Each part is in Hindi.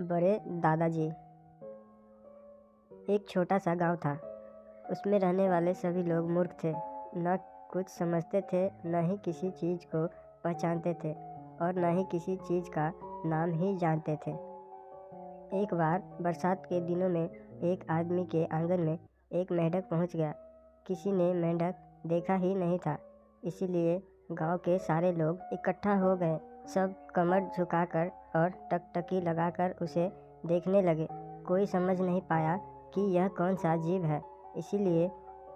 बड़े दादाजी। एक छोटा सा गांव था। उसमें रहने वाले सभी लोग मूर्ख थे, न कुछ समझते थे, न ही किसी चीज़ को पहचानते थे और न ही किसी चीज़ का नाम ही जानते थे। एक बार बरसात के दिनों में एक आदमी के आंगन में एक मेंढक पहुंच गया। किसी ने मेंढक देखा ही नहीं था, इसीलिए गांव के सारे लोग इकट्ठा हो गए। सब कमर झुकाकर और टकटकी लगाकर उसे देखने लगे। कोई समझ नहीं पाया कि यह कौन सा जीव है, इसीलिए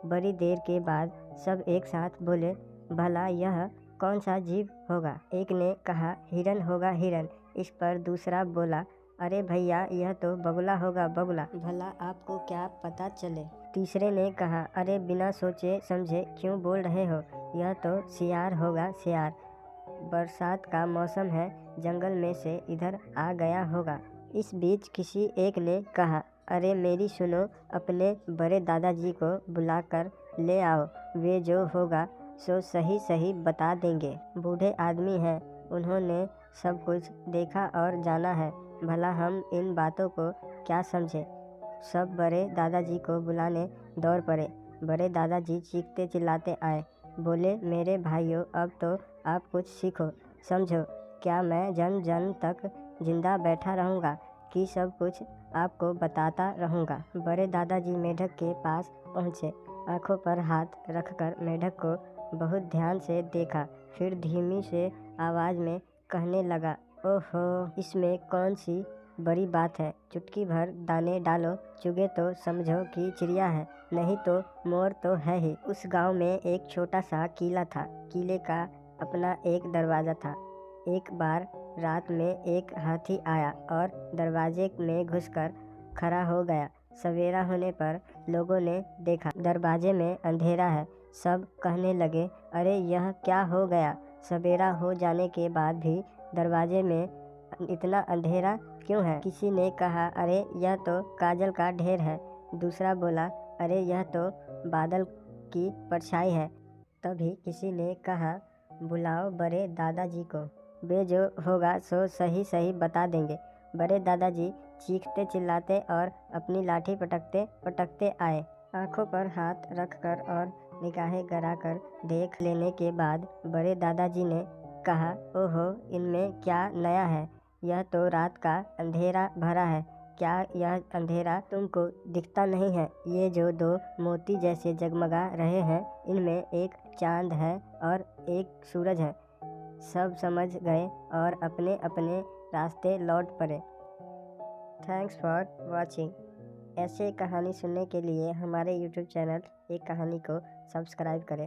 बड़ी देर के बाद सब एक साथ बोले, भला यह कौन सा जीव होगा। एक ने कहा, हिरन होगा हिरन। इस पर दूसरा बोला, अरे भैया यह तो बगुला होगा बगुला, भला आपको क्या पता चले। तीसरे ने कहा, अरे बिना सोचे समझे क्यों बोल रहे हो, यह तो सियार होगा सियार, बरसात का मौसम है, जंगल में से इधर आ गया होगा। इस बीच किसी एक ने कहा, अरे मेरी सुनो, अपने बड़े दादाजी को बुलाकर ले आओ, वे जो होगा सो सही सही बता देंगे। बूढ़े आदमी हैं, उन्होंने सब कुछ देखा और जाना है, भला हम इन बातों को क्या समझे। सब बड़े दादाजी को बुलाने दौड़ पड़े। बड़े दादाजी चीखते चिल्लाते आए, बोले, मेरे भाइयों, अब तो आप कुछ सीखो, समझो। क्या मैं जन जन तक जिंदा बैठा रहूँगा कि सब कुछ आपको बताता रहूँगा। बड़े दादाजी मेंढक के पास पहुँचे, आंखों पर हाथ रखकर मेंढक को बहुत ध्यान से देखा, फिर धीमी से आवाज़ में कहने लगा, ओहो, इसमें कौन सी बड़ी बात है, चुटकी भर दाने डालो, चुगे तो समझो कि चिड़िया है, नहीं तो मोर तो है ही। उस गांव में एक छोटा सा किला था। किले का अपना एक दरवाज़ा था। एक बार रात में एक हाथी आया और दरवाजे में घुसकर खड़ा हो गया। सवेरा होने पर लोगों ने देखा दरवाजे में अंधेरा है। सब कहने लगे, अरे यह क्या हो गया, सवेरा हो जाने के बाद भी दरवाजे में इतना अंधेरा क्यों है। किसी ने कहा, अरे यह तो काजल का ढेर है। दूसरा बोला, अरे यह तो बादल की परछाई है। तभी किसी ने कहा, बुलाओ बड़े दादाजी को, वे जो होगा सो सही सही बता देंगे। बड़े दादाजी चीखते चिल्लाते और अपनी लाठी पटकते पटकते आए। आंखों पर हाथ रखकर और निगाहें गड़ाकर देख लेने के बाद बड़े दादाजी ने कहा, ओहो, इनमें क्या नया है, यह तो रात का अंधेरा भरा है। क्या यह अंधेरा तुमको दिखता नहीं है, ये जो दो मोती जैसे जगमगा रहे हैं, इनमें एक चांद है और एक सूरज है। सब समझ गए और अपने अपने रास्ते लौट पड़े। Thanks for watching. ऐसे कहानी सुनने के लिए हमारे YouTube चैनल एक कहानी को सब्सक्राइब करें।